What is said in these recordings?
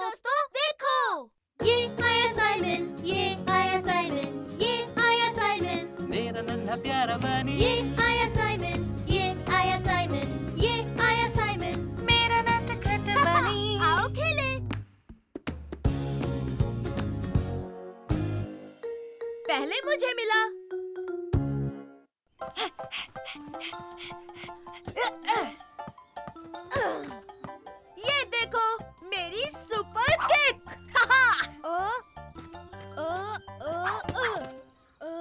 दोस्तों देखो, ये आया साइमन, ये आया साइमन, ये आया साइमन, मेरा नन्हा प्यारा बनी। ये आया साइमन, ये आया साइमन, ये आया साइमन, मेरा नटखट बनी। आओ खेले। पहले मुझे मिला। ये देखो मेरी सुपर किक। ओ ओ ओ ओ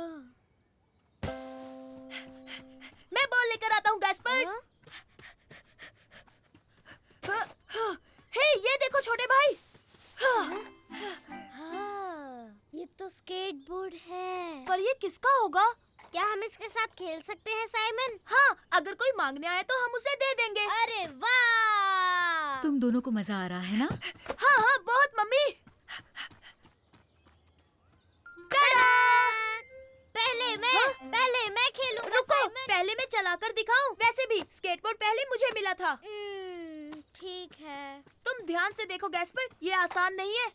मैं बॉल लेकर आता हूँ गैस्पर्ड। हे ये देखो छोटे भाई। हाँ, ये तो स्केटबोर्ड है। पर ये किसका होगा? क्या हम इसके साथ खेल सकते हैं साइमन? हाँ, अगर कोई मांगने आए तो हम उसे दे देंगे। अरे वाह! तुम दोनों को मजा आ रहा है ना? हाँ हाँ बहुत मम्मी। टाडा! पहले मैं खेलूंगा रुको, साइमन। पहले मैं चलाकर दिखाऊं। वैसे भी स्केटबोर्ड पहले मुझे मिला था। ठीक है। तुम ध्यान से देखो गैस्पर्ड, ये आसान नहीं है।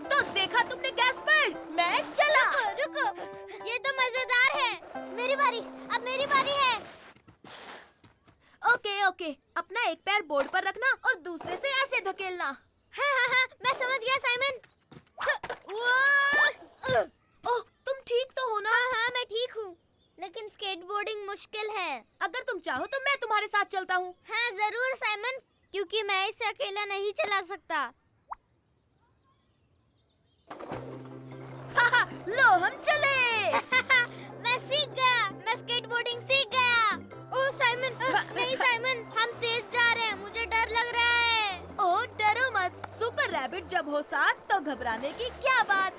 तो देखा तुमने गैस्पर्ड, मैं चला। रुको, ये तो मजेदार है। मेरी बारी, अब मेरी बारी है। ओके ओके, अपना एक पैर बोर्ड पर रखना और दूसरे से ऐसे धकेलना। हाँ, मैं समझ गया साइमन। ओह, तुम ठीक तो हो ना? हाँ, मैं ठीक हूँ। लेकिन स्केटबोर्डिंग मुश्किल है। अगर तुम चाहो तो मैं तुम्हारे साथ चलता हूँ। हाँ जरूर साइमन, क्योंकि मैं इसे अकेला नहीं चला सकता। लो हम चले। मैं सीख गया, मैं स्केटबोर्डिंग सीख गया। ओह साइमन, नहीं साइमन, हम तेज जा रहे हैं, मुझे डर लग रहा है। ओह डरो मत, सुपर रैबिट जब हो साथ तो घबराने की क्या बात।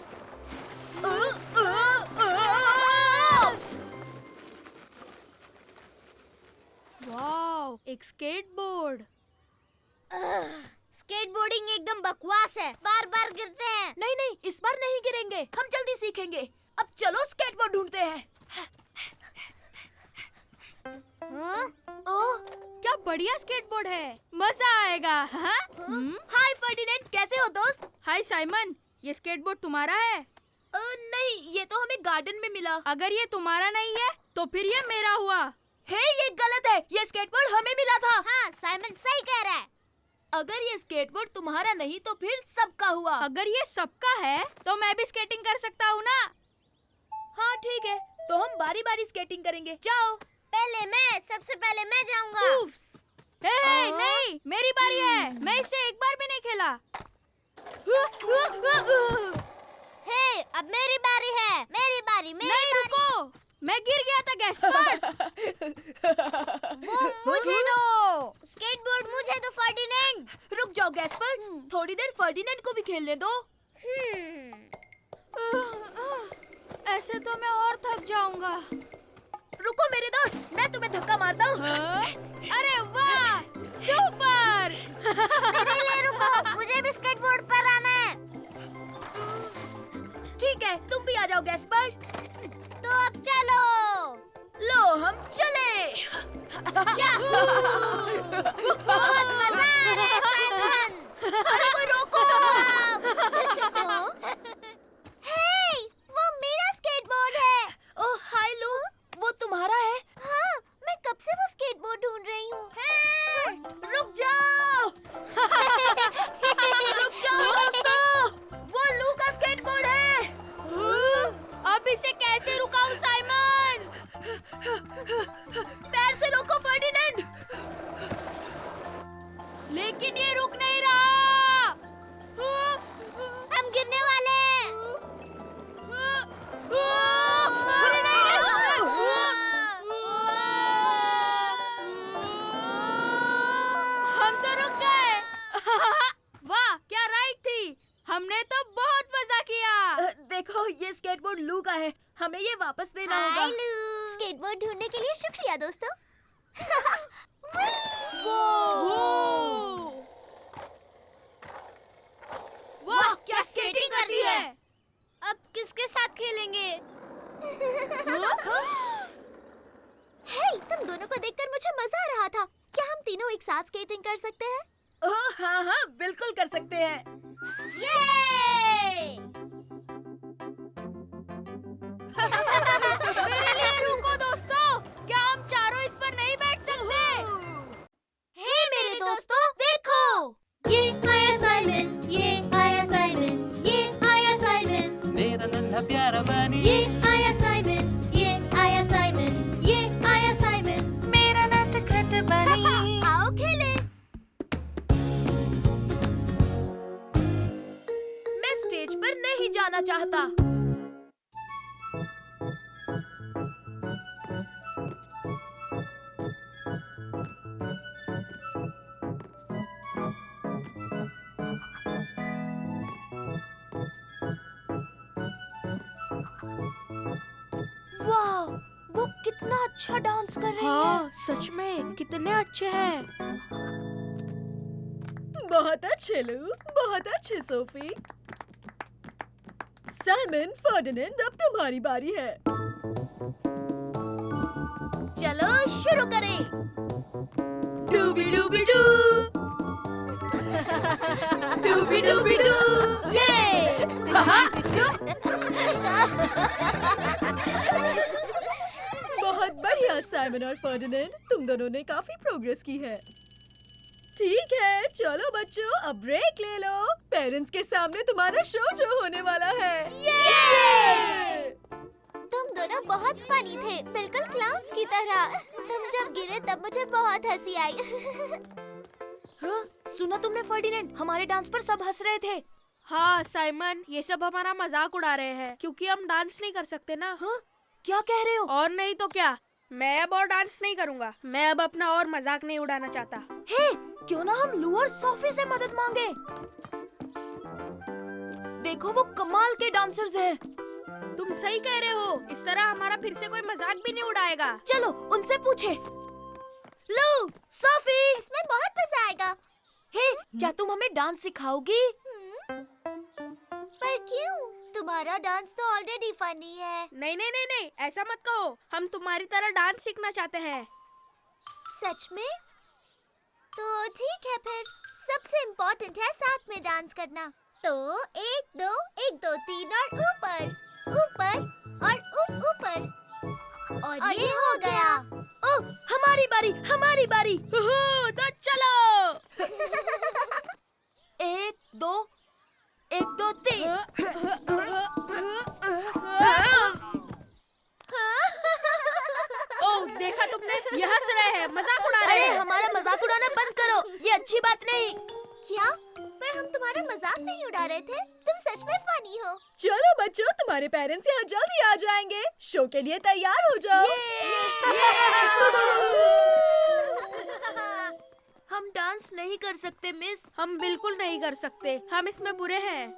वाओ, एक स्केटबोर्ड। स्केटबोर्डिंग एकदम बकवास है, बार बार गिरते हैं। नहीं नहीं, इस बार नहीं गिरेंगे, हम जल्दी सीखेंगे। अब चलो स्केटबोर्ड ढूंढते हैं। हाँ? ओह, क्या बढ़िया स्केटबोर्ड है, मजा आएगा। हाँ? हाय फर्डिनेंड, कैसे हो दोस्त? हाय साइमन, ये स्केटबोर्ड तुम्हारा है? नहीं, ये तो हमें गार्डन में मिला। अगर ये तुम्हारा नहीं है तो फिर ये मेरा हुआ। हे, ये गलत है, ये स्केटबोर्ड हमें मिला था। हाँ, साइमन सही कह रहा है। अगर ये स्केटबोर्ड तुम्हारा नहीं तो फिर सबका हुआ। अगर ये सबका है तो मैं भी स्केटिंग कर सकता हूँ ना? हाँ ठीक है, तो हम बारी बारी स्केटिंग करेंगे। जाओ। सबसे पहले मैं जाऊंगा। हे, नहीं, मेरी बारी है। मैं इससे एक बार भी नहीं खेला। हे, अब मेरी बारी है। मेरी बारी। नहीं, रुको, मैं गिर गया था गैस्पर्ड। वो मुझे दो। स्केटबोर्ड मुझे दो फर्डिनेंड। रुक जाओ गैस्पर्ड, थोड़ी देर फर्डिनेंड को भी खेलने दो। ऐसे तो मैं और थक जाऊंगा। रुको मेरे दोस्त, मैं तुम्हें धक्का मारता हूँ। अरे वाह, सुपर। मेरे लिए रुको, मुझे भी स्केटबोर्ड पर आना है। ठीक है, तुम भी आ जाओ गैस्पर्ड। तो अब चलो। लो हम चले। बहुत मजा आ रहा है साइमन। अरे कोई रोको। हे, वो मेरा स्केटबोर्ड है। ओह हाय लू, वो तुम्हारा है? हाँ, मैं कब से वो स्केटबोर्ड ढूंढ रही हूँ। हे, रुक जाओ। रुक जाओ दोस्तों, वो लू का स्केटबोर्ड है। अब इसे कैसे रुकाऊं साइमन? पैर से रोको फर्डिनेंड। लेकिन ये रुक नहीं रहा। हम गिरने वाले हैं। हम तो रुक गए। वाह, क्या राइड थी। हमने तो बहुत मजा किया। देखो ये स्केटबोर्ड लू का है, हमें ये वापस देना हाय होगा। लू। स्केटबोर्ड ढूंढने के लिए शुक्रिया दोस्तों। वाह, क्या स्केटिंग करती है। अब किसके साथ खेलेंगे? हे, एक साथ स्केटिंग कर सकते हैं? ओह हाँ हाँ बिल्कुल कर सकते हैं। ये! मेरे लिए रुको दोस्तों, क्या हम चारों इस पर नहीं बैठ सकते? हे मेरे दोस्तों, देखो! ये आया साइमन, ये आया साइमन, ये आया साइमन। मेरा नन्हा प्यारा बनी, ये आया साइमन, ये आया साइमन, ये आया साइमन। मेरा नटखट बनी। आओ खेले। मैं स्टेज पर नहीं जाना चाहता। वाह, वो कितना अच्छा डांस कर रही है। हाँ सच में कितने अच्छे हैं। बहुत अच्छे लू, बहुत अच्छे सोफी। साइमन, फर्डिनेंड, अब तुम्हारी बारी है। चलो शुरू करें। डूबी डूबी डू, डूबी डूबी डू, ये! बहुत बढ़िया साइमन और फर्डिनेंड, तुम दोनों ने काफी प्रोग्रेस की है। ठीक है, चलो बच्चों, अब ब्रेक ले लो। पेरेंट्स के सामने तुम्हारा शो जो होने वाला है। तुम दोनों बहुत फनी थे, बिल्कुल क्लाउन्स की तरह। तुम जब गिरे तब मुझे बहुत हंसी आई। हाँ, सुना तुमने फर्डिनेंड? हमारे डांस पर सब हंस रहे थे। हाँ साइमन, ये सब हमारा मजाक उड़ा रहे हैं क्योंकि हम डांस नहीं कर सकते ना। हाँ, क्या कह रहे हो? और नहीं तो क्या, मैं अब और डांस नहीं करूँगा। मैं अब अपना और मजाक नहीं उड़ाना चाहता। हे, क्यों ना हम लू और सोफी से मदद मांगे? देखो वो कमाल के डांसर्स हैं। तुम सही कह रहे हो, इस तरह हमारा फिर से कोई मजाक भी नहीं उड़ाएगा। चलो उनसे पूछे। लू, सोफी, इसमें बहुत मजा आएगा। हे, क्या तुम हमें डांस सिखाओगी? पर क्यों? तुम्हारा डांस तो ऑलरेडी फनी है। नहीं नहीं नहीं नहीं, ऐसा मत कहो। हम तुम्हारी तरह डांस सीखना चाहते हैं। सच में? तो ठीक है फिर। सबसे इम्पोर्टेंट है साथ में डांस करना। तो 1 2 1 2 3 और ऊपर, ऊपर और ऊपर। और ये हो गया। ओह, हमारी बारी, हमारी बारी। तो चलो। 1 2 1 2 3। ओह, देखा तुमने, ये हंस रहे हैं, मजाक उड़ा रहे अरे हैं। हमारा मजाक उड़ाना बंद करो, ये अच्छी बात नहीं। क्या? पर हम तुम्हारा मजाक नहीं उड़ा रहे थे। तुम सच में फनी हो। चलो बच्चों, तुम्हारे पेरेंट्स यहाँ जल्दी आ जाएंगे। शो के लिए तैयार हो जाओ। हम डांस नहीं कर सकते मिस। हम बिल्कुल नहीं कर सकते, हम इसमें बुरे हैं।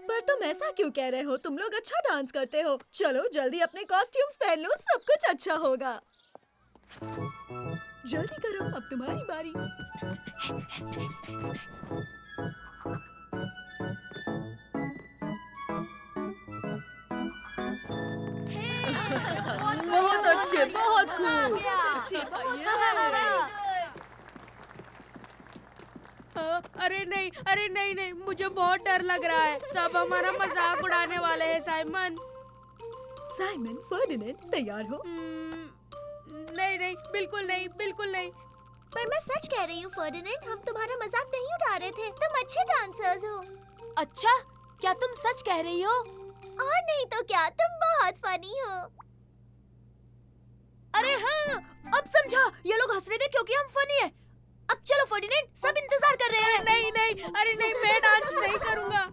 पर तुम ऐसा क्यों कह रहे हो? तुम लोग अच्छा डांस करते हो। चलो जल्दी अपने कॉस्ट्यूम्स पहन लो, सब कुछ अच्छा होगा। जल्दी करो, अब तुम्हारी बारी। बहुत अच्छे, बहुत खूब। अरे नहीं, अरे नहीं नहीं, मुझे बहुत डर लग रहा है। सब हमारा मजाक उड़ाने वाले हैं साइमन। साइमन, फर्डिनेंड, तैयार हो? नहीं नहीं, बिल्कुल नहीं, बिल्कुल नहीं। पर मैं सच कह रही हूँ फर्डिनेंड, हम तुम्हारा मजाक नहीं उड़ा रहे थे। तुम अच्छे डांसर्स हो। अच्छा, क्या तुम सच कह रही हो? और नहीं तो क्या, तुम बहुत फनी हो। अरे हाँ, अब समझा। ये लोग हंस रहे थे क्योंकि हम फनी हैं। अब चलो फर्डिनेंड, सब इंतजार कर रहे हैं। नहीं नहीं, अरे नहीं, मैं डांस नहीं करूँगा।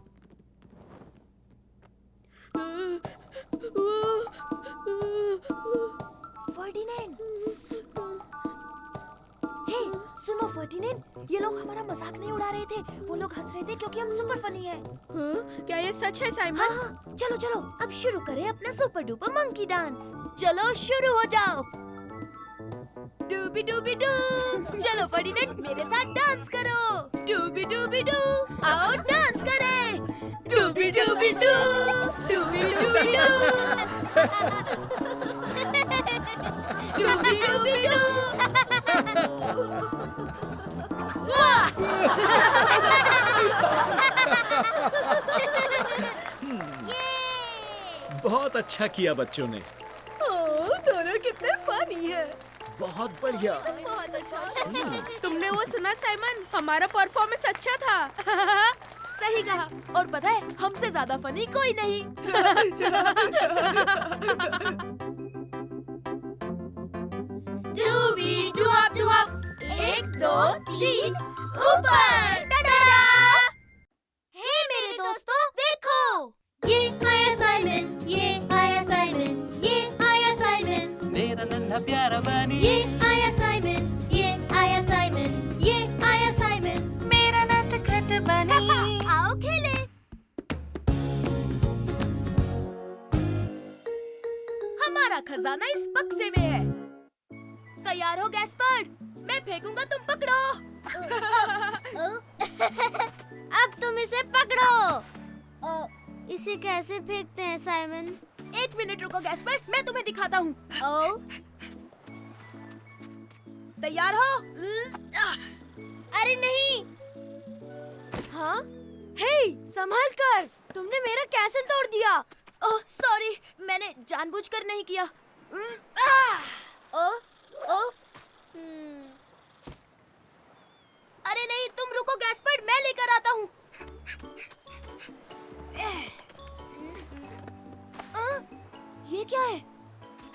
फर्डिनेंड, हे, सुनो फर्डिनेंड, ये लोग हमारा मजाक नहीं उड़ा रहे थे। वो लोग हंस रहे थे क्योंकि हम सुपर फनी हैं। क्या ये सच है साइमन? हाँ, चलो चलो, अब शुरू करें अपना सुपर डुपर मंकी डांस। चलो शुरू हो जाओ। डूबी डूबी डू। चलो फर्डिनेंड, मेरे साथ डांस करो। डूबी डूबी डू, आओ डांस करें। डूबी डूबी डू, डूबी डूबी डू, डूबी डूबी डू। अच्छा किया बच्चों ने। दोनों कितने फनी है। बहुत बढ़िया। बहुत अच्छा। तुमने वो सुना साइमन? हमारा परफॉर्मेंस अच्छा था। सही कहा। और पता है हमसे ज्यादा फनी कोई नहीं। डूबी डुआप डुआप, 1 2 3 ऊपर। हे मेरे दोस्तों देखो, ये आया साइमन, ये आया साइमन, ये आया साइमन, मेरा नन्हा प्यारा बनी ये आया साइमन, ये आया साइमन, ये आया साइमन। मेरा नटखट बनी। आओ खेले। हमारा खजाना इस बक्से में है। तैयार हो गैस्पर्ड? मैं फेंकूंगा, तुम पकड़ो। अब तुम इसे पकड़ो। इसे कैसे फेंकते हैं साइमन? 1 मिनट रुको गैस्पर्ड, मैं तुम्हें दिखाता हूँ। तैयार हो? अरे नहीं। हाँ? हे, संभाल कर। तुमने मेरा कैसल तोड़ दिया। ओह सॉरी, मैंने जानबूझकर नहीं किया। अरे नहीं, तुम रुको गैस्पर्ड, मैं लेकर आता हूँ। ये क्या है?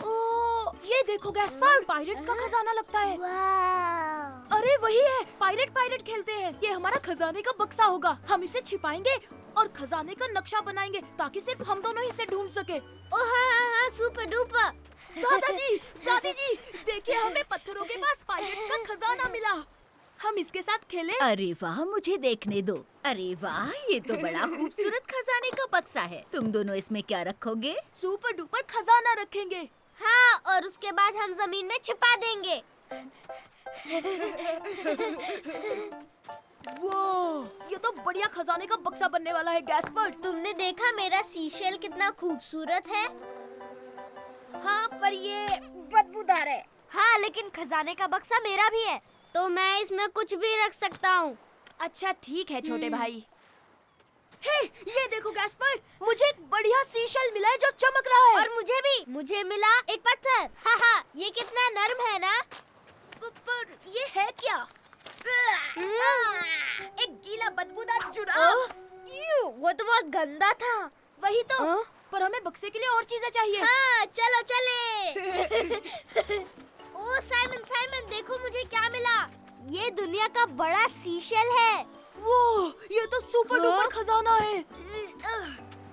ओ, ये देखो गैस्पर्ड, पायरेट्स का खजाना लगता है। वाह। अरे वही है, पायरेट खेलते हैं। ये हमारा खजाने का बक्सा होगा। हम इसे छिपाएंगे और खजाने का नक्शा बनाएंगे ताकि सिर्फ हम दोनों ही इसे ढूंढ सके। ओ हाँ, सुपर डुपर। दादी जी, देखिए हमें पत्थरों के पास पायरेट्स का खजाना मिला। हम इसके साथ खेलें? अरे वाह, मुझे देखने दो। अरे वाह, ये तो बड़ा खूबसूरत खजाने का बक्सा है। तुम दोनों इसमें क्या रखोगे? सुपर डुपर खजाना रखेंगे। हाँ, और उसके बाद हम जमीन में छिपा देंगे। वो, ये तो बढ़िया खजाने का बक्सा बनने वाला है गैस्पर्ड। तुमने देखा मेरा सीशेल कितना खूबसूरत है? हाँ, पर ये बदबूदार है। हाँ, लेकिन खजाने का बक्सा मेरा भी है, तो मैं इसमें कुछ भी रख सकता हूँ। अच्छा ठीक है छोटे भाई। हे, ये देखो गैस्पर्ड, मुझे एक बढ़िया सीशेल मिला है जो चमक रहा है। और मुझे भी, मुझे मिला एक पत्थर। हाँ, ये कितना नर्म है ना? पर ये है क्या? एक गीला बदबूदार जुराब। वो तो बहुत गंदा था। वही तो। पर हमें बक्से के लिए और चीजें चाहिए। हाँ, चलो चले। ओ साइमन, देखो मुझे क्या मिला। ये दुनिया का बड़ा सीशेल है। वो, ये तो सुपर डुपर खजाना है।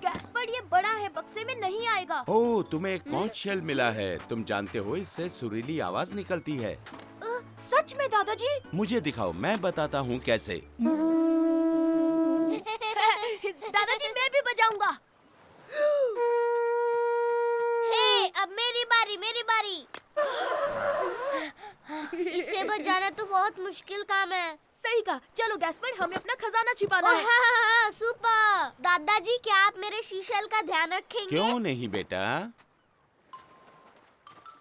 गैस्पर्ड, ये बड़ा है, बक्से में नहीं आएगा। ओह, तुम्हें एक कॉन्च शेल मिला है। तुम जानते हो इससे सुरीली आवाज निकलती है। सच में दादाजी? मुझे दिखाओ, मैं बताता हूँ कैसे। दादाजी मैं भी बजाऊंगा। हे, अब मेरी बारी। इसे बजाना तो बहुत मुश्किल काम है। सही कहा। चलो गैस्पर्ड, हमें अपना खजाना छिपाना है। हाँ, सुपर। दादाजी, क्या आप मेरे शीशल का ध्यान रखेंगे? क्यों नहीं बेटा?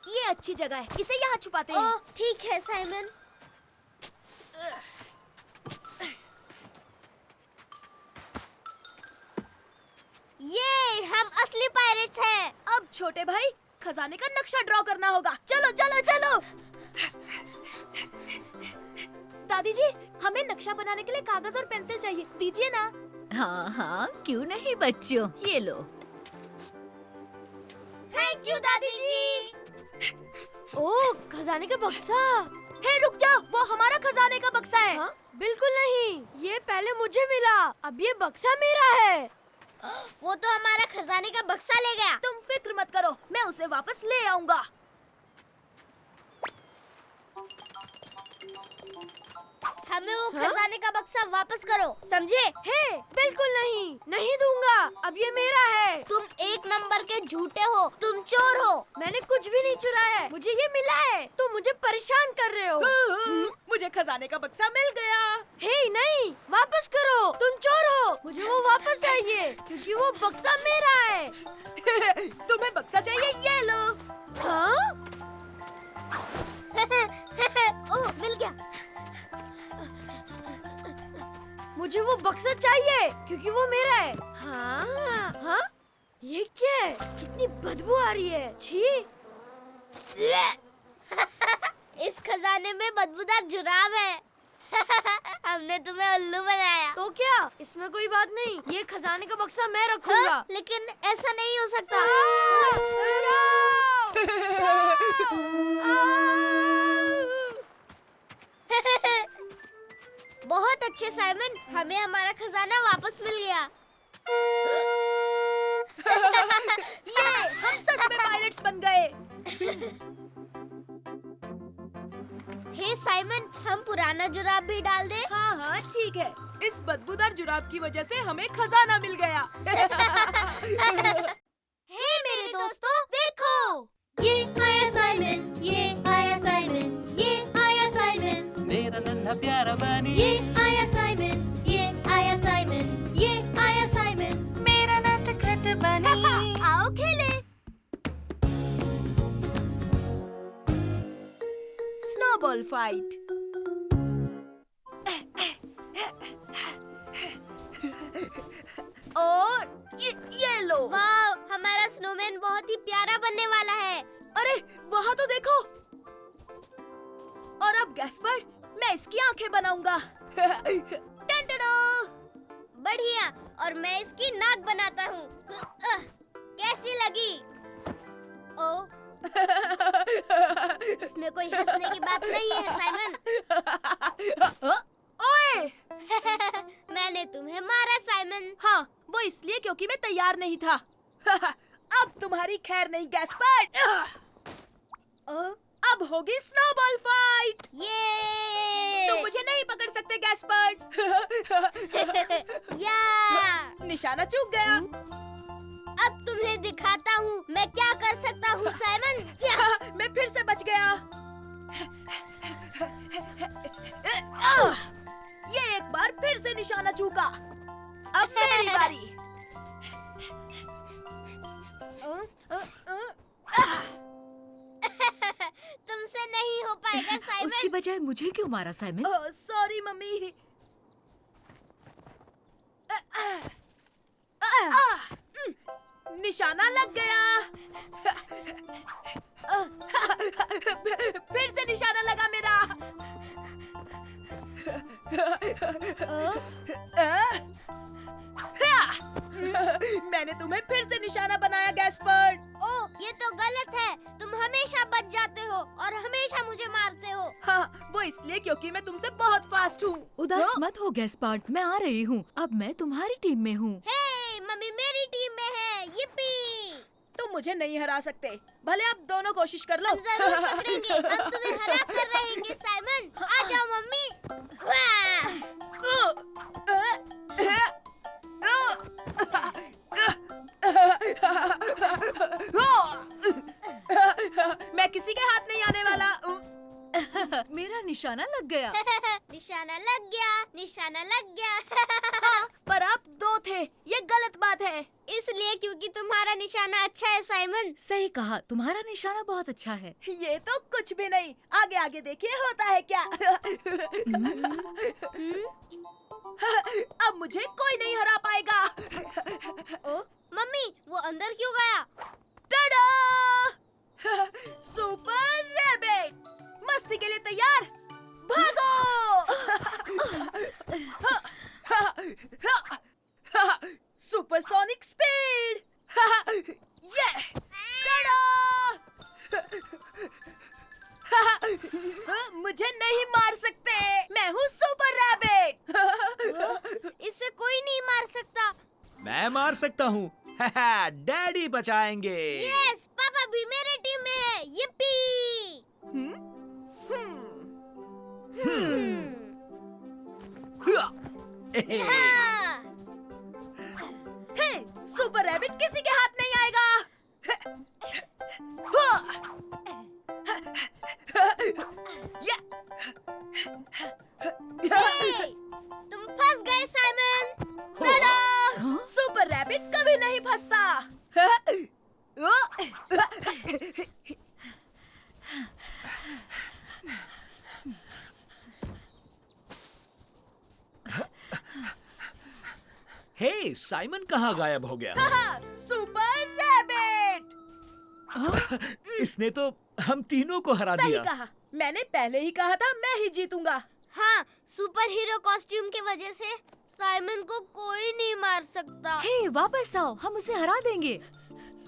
ये अच्छी जगह है, इसे यहाँ छुपाते हैं। ओह, ठीक है साइमन। ये हम असली पायरेट्स हैं। अब छोटे भाई, खजाने का नक्शा ड्रॉ करना होगा। चलो चलो चलो। दादी जी, हमें नक्शा बनाने के लिए कागज और पेंसिल चाहिए, दीजिए ना। हाँ हाँ, क्यों नहीं बच्चों, ये लो। थैंक यू दादी जी। ओह, खजाने का बक्सा। हे रुक जाओ, वो हमारा खजाने का बक्सा है। हाँ? बिल्कुल नहीं, ये पहले मुझे मिला, अब ये बक्सा मेरा है। वो तो हमारा खजाने का बक्सा ले गया। तुम फिक्र मत करो, मैं उसे वापस ले आऊंगा। हमें वो खजाने का बक्सा वापस करो, समझे? हे, बिल्कुल नहीं, नहीं दूंगा, अब ये मेरा है। तुम एक नंबर के झूठे हो, तुम चोर हो। मैंने कुछ भी नहीं चुराया है, मुझे ये मिला है। तुम मुझे परेशान कर रहे हो। मुझे खजाने का बक्सा मिल गया। हे नहीं, वापस करो, तुम चोर हो, मुझे वो वापस चाहिए क्योंकि वो बक्सा मेरा है। तुम्हें बक्सा चाहिए, ये लो। हाँ? ओह, मिल गया। मुझे वो बक्सा चाहिए क्योंकि वो मेरा है। हाँ? हाँ? ये क्या है? कितनी बदबू आ रही है। छी। इस खजाने में बदबूदार जुराब है। हमने तुम्हें उल्लू बनाया। तो क्या? इसमें कोई बात नहीं। ये खजाने का बक्सा मैं रखूंगा। हाँ, लेकिन ऐसा नहीं हो सकता। बहुत अच्छे साइमन, हमें हमारा खजाना वापस मिल गया। ये हम सच में पायरेट्स बन गए। हे साइमन, हम पुराना जुराब भी डाल दे। हाँ हाँ ठीक है। इस बदबूदार जुराब की वजह से हमें खजाना मिल गया। हे मेरे दोस्तों, देखो, ये आया साइमन, ये आया साइमन, ये आया साइमन, मेरा नन्हा प्यारा बनी ये आया साइमन, ये आया साइमन, ये आया साइमन। मेरा नटखट बनी आओ खेले। Snowball fight. और ये लो। वाह, हमारा स्नोमैन बहुत ही प्यारा बनने वाला है। अरे वहाँ तो देखो। और अब गैस्पर्ड, मैं इसकी आंखें बनाऊंगा। टन-टनो। बढ़िया, और मैं इसकी नाक बनाता हूँ। कैसी लगी? ओ, इसमें कोई हंसने की बात नहीं है साइमन। ओए! मैंने तुम्हें मारा साइमन। हाँ, वो इसलिए क्योंकि मैं तैयार नहीं था। अब तुम्हारी खैर नहीं गैस्पर्ड। अब होगी स्नोबॉल फाइट। ये तुम मुझे नहीं पकड़ सकते गैस्पर्ड। या निशाना चूक गया। अब तुम्हें दिखाता हूँ मैं क्या कर सकता हूँ साइमन। या! मैं फिर से बच गया। ये एक बार फिर से निशाना चूका। अब मेरी बारी। तुमसे नहीं हो पाएगा साइमन। उसकी बजाय मुझे क्यों मारा साइमन? Sorry mummy. निशाना लग गया। फिर से निशाना लगा मेरा। मैंने तुम्हें फिर से निशाना बनाया गैस्पर्ड। ओ, ये तो गलत है। तुम हमेशा बच जाते हो और हमेशा मुझे मारते हो। हाँ, वो इसलिए क्योंकि मैं तुमसे बहुत फास्ट हूँ। उदास मत हो गैस्पर्ड, मैं आ रही हूँ। अब मैं तुम्हारी टीम में हूँ। हे, मम्मी मेरी टीम में है। yippee! तुम मुझे नहीं हरा सकते, भले आप दोनों कोशिश कर लो। हम जरूर पकड़ेंगे। हम तुम्हें हरा कर रहेंगे साइमन। आ जाओ मम्मी। मैं किसी के हाथ नहीं आने वाला। मेरा निशाना लग गया। निशाना लग गया, निशाना लग गया। हाँ, पर आप दो थे, ये गलत बात है। इसलिए क्योंकि तुम्हारा निशाना अच्छा है साइमन। सही कहा, तुम्हारा निशाना बहुत अच्छा है। ये तो कुछ भी नहीं। आगे आगे देखिए होता है क्या। अब मुझे कोई नहीं हरा पाएगा। ओ, मम्मी वो अंदर क्यों गया? टाडा! सुपर रैबिट, मस्ती के लिए तैयार? भागो! Supersonic speed! ये! टाडा! मुझे नहीं मार सकते, मैं हूँ सुपर रैबिट। इससे कोई नहीं मार सकता। मैं मार सकता हूँ। डैडी बचाएंगे। यस, पापा भी मेरे टीम में है। yippee! हाँ। हे, सुपर रैबिट किसी के हाथ नहीं आएगा। हे, तुम फंस गए साइमन। टाडा! सुपर रैबिट कभी नहीं फंसता। हे, साइमन कहाँ गायब हो गया? सुपर इसने तो हम तीनों को हरा सही दिया। कहा, मैंने पहले ही कहा था मैं ही जीतूंगा। हाँ, सुपर हीरो कॉस्ट्यूम की वजह से साइमन को कोई नहीं मार सकता। हे, वापस आओ, हम उसे हरा देंगे।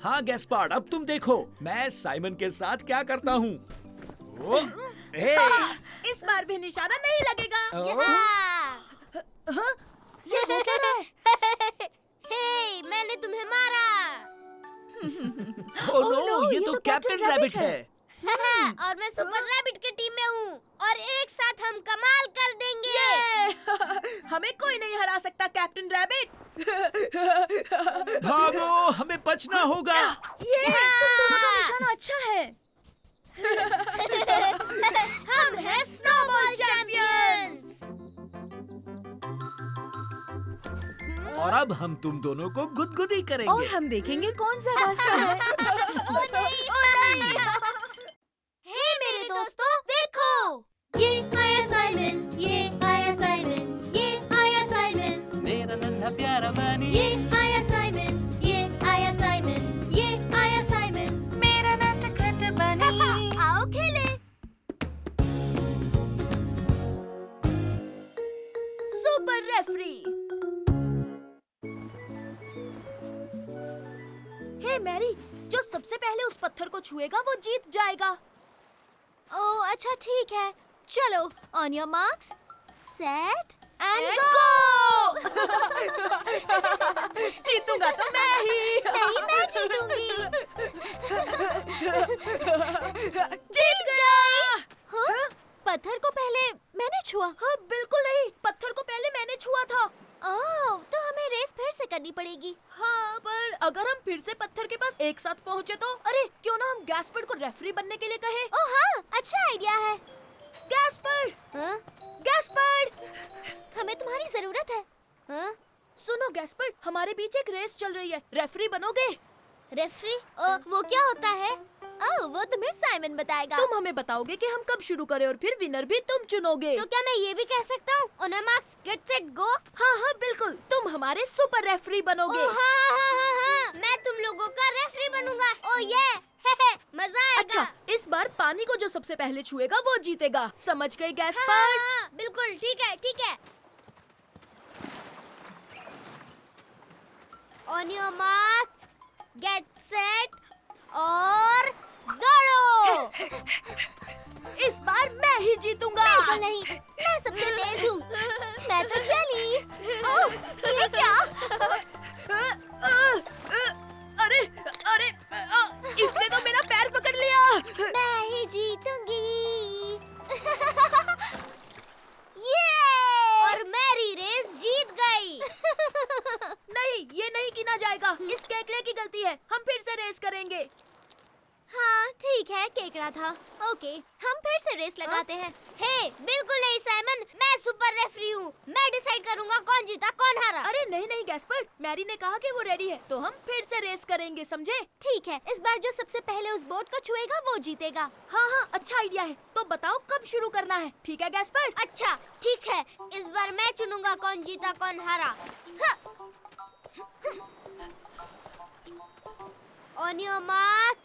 हाँ गैस्पार्ड, अब तुम देखो मैं साइमन के साथ क्या करता हूँ। इस बार भी निशाना नहीं लगेगा। हाँ? ये वो क्या रहा है? हे, मैंने तुम्हें मारा। ओह नो, ये तो कैप्टन रैबिट है। और मैं सुपर रैबिट की टीम में हूँ और एक साथ हम कमाल कर देंगे। हमें कोई नहीं हरा सकता कैप्टन रैबिट। भागो, हमें बचना होगा। ये तुम दोनों का निशाना अच्छा है। हम हैं स्नोबॉल चैंपियंस। और अब हम तुम दोनों को गुदगुदी और करेंगे। हम देखेंगे कौन सा रास्ता है। हे मेरे दोस्तों, देखो, ये आया साइमन, ये आया साइमन, ये आया साइमन, मेरा नन्हा प्यारा बनी ये आया साइमन, ये आया साइमन, ये आया साइमन। मेरा नटखट बनी आओ खेले। Super referee. हे मैरी, जो सबसे पहले उस पत्थर को छुएगा वो जीत जाएगा। ओह, अच्छा ठीक है, चलो, on your marks, set and And गो। जीतूंगा तो मैं ही। नहीं, मैं जीतूंगी। जीत गया। हाँ? पत्थर को पहले मैंने छुआ। हाँ बिल्कुल नहीं, पत्थर को पहले मैंने छुआ था। ओह, तो हमें रेस फिर से करनी पड़ेगी। हाँ, पर अगर हम फिर से पत्थर के पास एक साथ पहुँचे तो? अरे क्यों ना हम गैस्पर्ड को रेफरी बनने के लिए कहें? ओह हाँ, अच्छा आइडिया है। गैस्पर्ड, हाँ? गैस्पर्ड, हमें तुम्हारी जरूरत है। हाँ? सुनो गैस्पर्ड, हमारे बीच एक रेस चल रही है, रेफरी बनोगे? रेफरी? वो क्या होता है? ओह, वो तुम्हें साइमन बताएगा। तुम हमें बताओगे कि हम कब शुरू करें और फिर विनर भी तुम चुनोगे। तो क्या मैं ये भी कह सकता हूँ? On your marks, get set go. हाँ हाँ बिल्कुल, तुम हमारे सुपर रेफरी बनोगे। ओह हाँ, मैं तुम लोगों का रेफरी बनूंगा। ओह ये, मजा आएगा। अच्छा, इस बार पानी को जो सबसे पहले छुएगा वो जीतेगा, समझ गए हाँ, गैस्पर्ड? हाँ, बिल्कुल ठीक है, ठीक है। On your mark, get set और दौड़ो। इस बार मैं ही जीतूंगा। बिल्कुल नहीं, मैं सबसे तेज हूँ। मैं तो चली। ओह, ये क्या? अरे अरे, इसने तो मेरा पैर पकड़ लिया। मैं ही जीतूंगी। ये! और मेरी रेस जीत गई। नहीं, ये नहीं गिना जाएगा, इस केकड़े की गलती है, हम फिर से रेस करेंगे। हाँ ठीक है, केकड़ा था। ओके, हम फिर से रेस लगाते हैं। हे, बिल्कुल नहीं साइमन, मैं सुपर रेफरी हूँ। मैं डिसाइड करूँगा कौन जीता कौन हारा। अरे नहीं नहीं गैस्पर्ड, मैरी ने कहा कि वो रेडी है, तो हम फिर से रेस करेंगे, समझे? ठीक है, इस बार जो सबसे पहले उस बोट को छुएगा वो जीतेगा। हाँ हाँ, अच्छा आइडिया है। तो बताओ कब शुरू करना है, ठीक है गैस्पर्ड? अच्छा ठीक है, इस बार मैं चुनूंगा कौन जीता कौन हारा। On your mark,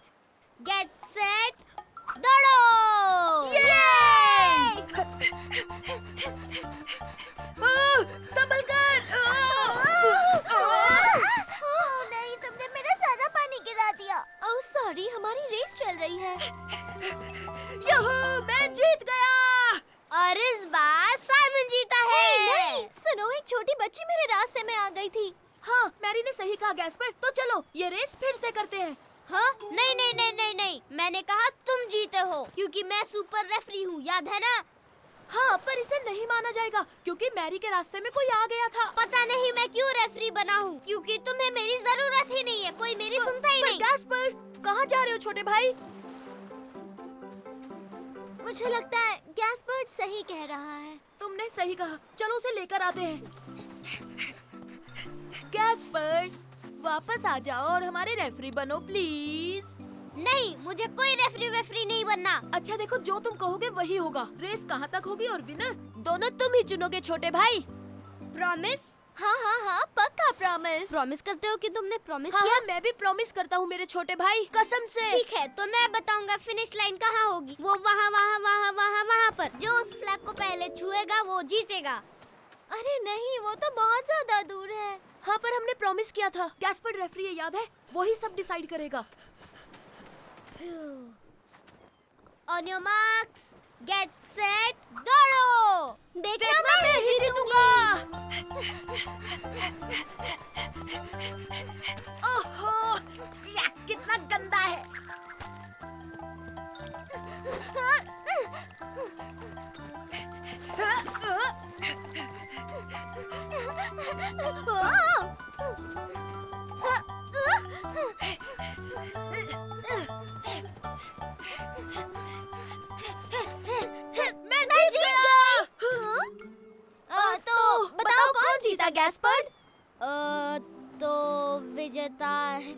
get set, दौड़ो। संभल कर। नहीं, तुमने मेरा सारा पानी गिरा दिया। ओह सॉरी, हमारी रेस चल रही है। यहू, मैं जीत गया। और इस बार साइमन जीता है। नहीं, सुनो, एक छोटी बच्ची मेरे रास्ते में आ गई थी। हाँ, मैरी ने सही कहा गैस्पर्ड, तो चलो ये रेस फिर से करते हैं। हाँ? नहीं नहीं नहीं नहीं नहीं, मैंने कहा तुम जीते हो क्योंकि मैं सुपर रेफरी हूँ, याद है ना? हाँ, पर इसे नहीं माना जाएगा क्योंकि मैरी के रास्ते में कोई आ गया था। पता नहीं मैं क्यों रेफरी बना हूँ, क्योंकि तुम्हें मेरी जरूरत ही नहीं है, कोई मेरी सुनता ही नहीं। गैस्पर्ड, कहाँ जा रहे हो छोटे भाई? मुझे लगता है गैस्पर्ड सही कह रहा है। तुमने सही कहा, चलो उसे लेकर आते हैं। गैस्पर्ड, वापस आ जाओ और हमारे रेफरी बनो प्लीज। नहीं, मुझे कोई रेफरी वेफरी नहीं बनना। अच्छा देखो, जो तुम कहोगे वही होगा। रेस कहाँ तक होगी और विनर दोनों तुम ही चुनोगे छोटे भाई। प्रॉमिस? हाँ हाँ हाँ पक्का प्रॉमिस। प्रॉमिस करते हो कि तुमने प्रॉमिस हाँ किया? हाँ मैं भी प्रॉमिस करता हूँ मेरे छोटे भाई, कसम से। ठीक है, तो मैं बताऊंगा फिनिश लाइन कहाँ होगी। वो वहाँ वहाँ वहाँ वहाँ वहाँ पर। जो उस फ्लैग को पहले छुएगा वो जीतेगा। अरे नहीं, वो तो बहुत ज्यादा दूर है। हाँ पर हमने प्रॉमिस किया था। गैस्पर्ड रेफरी है, याद है? वही सब डिसाइड करेगा। On your marks, get set, दौड़ो। देखना मैं जीतूंगा। ओहो, या, कितना गंदा है। मैं जीत गया। तो बताओ कौन जीता गैस्पर्ड? तो विजेता है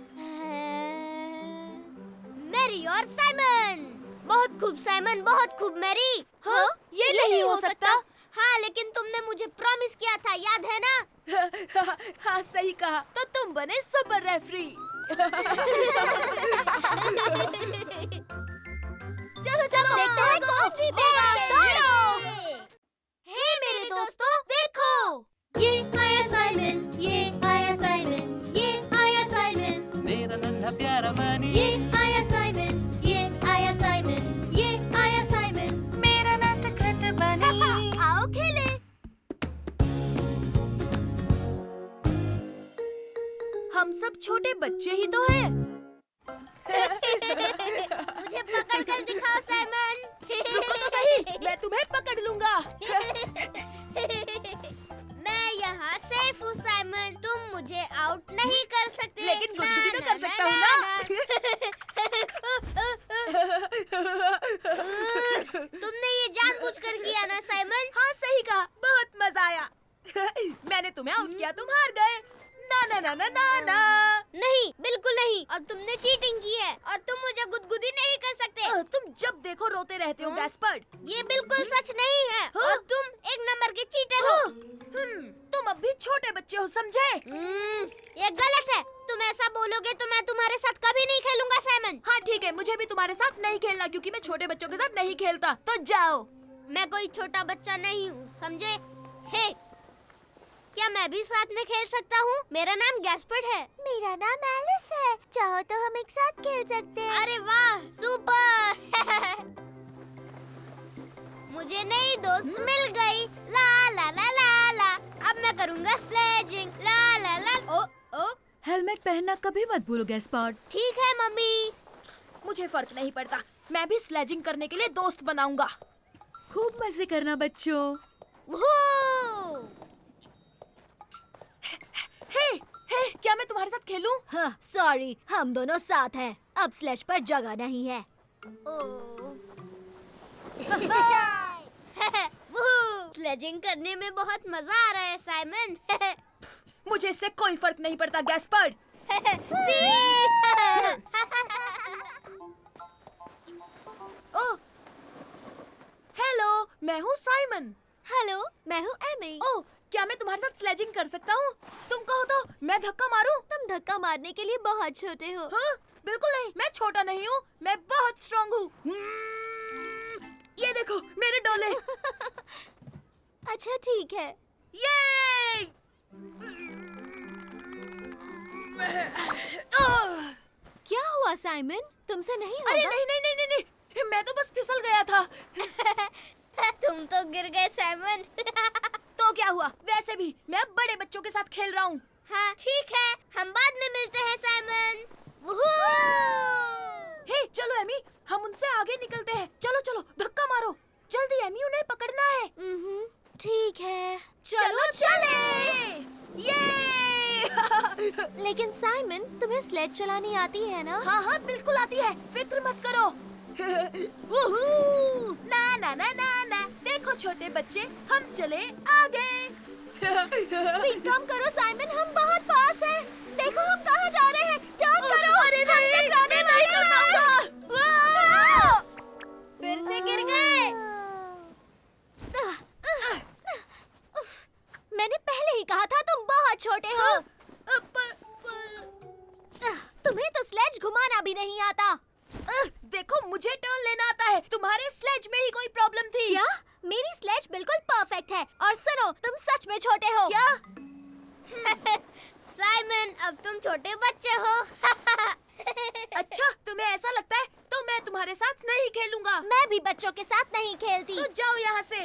मैरी और साइमन। बहुत खूब साइमन, बहुत खूब मैरी। हाँ, ये नहीं हो सकता। हाँ, लेकिन तुमने मुझे प्रॉमिस किया था, याद है ना? हाँ सही कहा। तो तुम बने सुपर रेफरी। चलो चलो देखते हैं कौन जीतेगा। दौड़ो। हे मेरे दोस्तों देखो, ये आया साइमन, ये आया साइमन, ये आया साइमन, मेरा नन्हा प्यारा बनी ये आया साइमन, ये आया साइमन, ये आया साइमन। मेरा नटखट बनी। आओ खेले। हम सब छोटे बच्चे ही तो हैं। मुझे पकड़ कर दिखाओ साइमन। रुको तो सही, मैं तुम्हें पकड़ लूंगा। मैं यहाँ सेफ हूँ साइमन, तुम मुझे आउट नहीं कर सकते। लेकिन कुछ भी तो कर सकता हूँ ना। तुमने ये जानबूझकर किया ना साइमन? हाँ सही कहा, बहुत मजा आया। मैंने तुम्हें आउट किया, तुम हार गए। ना ना ना ना ना ना। नहीं, बिल्कुल नहीं। और तुमने चीटिंग की है और तुम मुझे गुदगुदी नहीं कर सकते। तुम जब देखो रोते रहते हो गैस्पर्ड। ये बिल्कुल सच नहीं है और तुम एक नंबर के चीटर हो। तुम अब भी छोटे बच्चे हो, समझे? ये गलत है। तुम ऐसा बोलोगे तो मैं तुम्हारे साथ कभी नहीं खेलूंगा साइमन। हाँ ठीक है, मुझे भी तुम्हारे साथ नहीं खेलना क्योंकि मैं छोटे बच्चों के साथ नहीं खेलता। तो जाओ। मैं कोई छोटा बच्चा नहीं हूँ, समझे? हे, क्या मैं भी साथ में खेल सकता हूँ? मेरा नाम गैस्पर्ड है। मेरा नाम एलिस है, चाहो तो हम एक साथ खेल सकते हैं। अरे वाह, सुपर। मुझे नई दोस्त मिल गई। ला ला ला ला ला। अब मैं करूँगा स्लेजिंग। ला ला ला। ओ ओ, हेलमेट पहनना कभी मत भूलो गैस्पर्ड। ठीक है मम्मी। मुझे फर्क नहीं पड़ता, मैं भी स्लेजिंग करने के लिए दोस्त बनाऊंगा। खूब मजे करना बच्चों। वू! हे, क्या मैं तुम्हारे साथ खेलूं? हाँ, सॉरी, हम दोनों साथ हैं। अब स्लैश पर जगह नहीं है। वू! स्लेजिंग करने में बहुत मजा आ रहा है साइमन। मुझे इससे कोई फर्क नहीं पड़ता गैस्पर्ड। ओह, हेलो, मैं हूँ साइमन। हेलो, मैं हूँ एमी। ओह, क्या मैं तुम्हारे साथ स्लेजिंग कर सकता हूँ? तुम कहो तो मैं धक्का मारूं? तुम धक्का मारने के लिए बहुत छोटे हो। हाँ, बिल्कुल नहीं, मैं छोटा नहीं हूँ, मैं बहुत स्ट्रॉन्ग हूँ। ये देखो मेरे डोले। अच्छा ठीक है। ये क्या हुआ साइमन? तुमसे नहीं होगा? अरे नहीं नहीं नहीं नहीं नहीं, मैं तो बस फिसल गया था। तुम तो गिर गए साइमन। तो क्या हुआ? वैसे भी मैं अब बड़े बच्चों के साथ खेल रहा हूँ। हाँ ठीक है, हम बाद में मिलते हैं साइमन। हे, चलो एमी, हम उनसे आगे निकलते हैं। चलो चलो, धक्का मारो जल्दी एमी, उन्हें पकड़ना है। ठीक है, चलो चले। ये लेकिन साइमन, तुम्हें स्लेज चलानी आती है ना? हाँ हाँ बिल्कुल आती है, फिक्र मत करो। वूहू! ना ना ना ना ना, देखो छोटे बच्चे, हम चले आगे। स्पीड कम करो साइमन, हम बहुत फास्ट हैं। देखो हम कहाँ जा रहे हैं। टर्न करो। अरे नहीं, मैं नहीं कर पाऊंगा। फिर से गिर गए। मैंने पहले ही कहा था तुम बहुत तुम्हारे स्लेज में ही कोई प्रॉब्लम थी। क्या? मेरी स्लेज बिल्कुल परफेक्ट है। और सुनो, तुम सच में छोटे हो। क्या? साइमन, अब तुम छोटे बच्चे हो। अच्छा, तुम्हें ऐसा लगता है तो मैं तुम्हारे साथ नहीं खेलूंगा। मैं भी बच्चों के साथ नहीं खेलती। तो जाओ यहाँ से।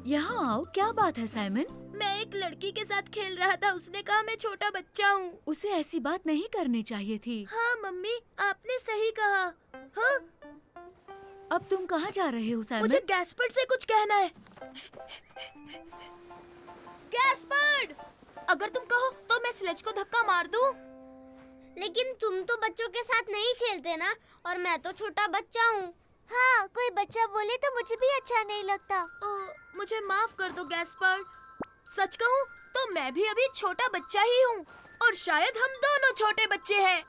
यहाँ आओ, क्या बात है साइमन? मैं एक लड़की के साथ खेल रहा था, उसने कहा मैं छोटा बच्चा हूँ। उसे ऐसी बात नहीं करनी चाहिए थी। हाँ मम्मी, आपने सही कहा। हाँ, अब तुम कहाँ जा रहे हो साइमन? मुझे गैस्पर्ड से कुछ कहना है। गैस्पर्ड, अगर तुम कहो तो मैं स्लेज को धक्का मार दूं। लेकिन तुम तो बच्चों के साथ नहीं खेलते ना, और मैं तो छोटा बच्चा हूँ। हाँ, कोई बच्चा बोले तो मुझे भी अच्छा नहीं लगता। मुझे माफ कर दो गैस्पर्ड। सच कहूँ तो मैं भी अभी छोटा बच्चा ही हूँ, और शायद हम दोनों छोटे बच्चे हैं।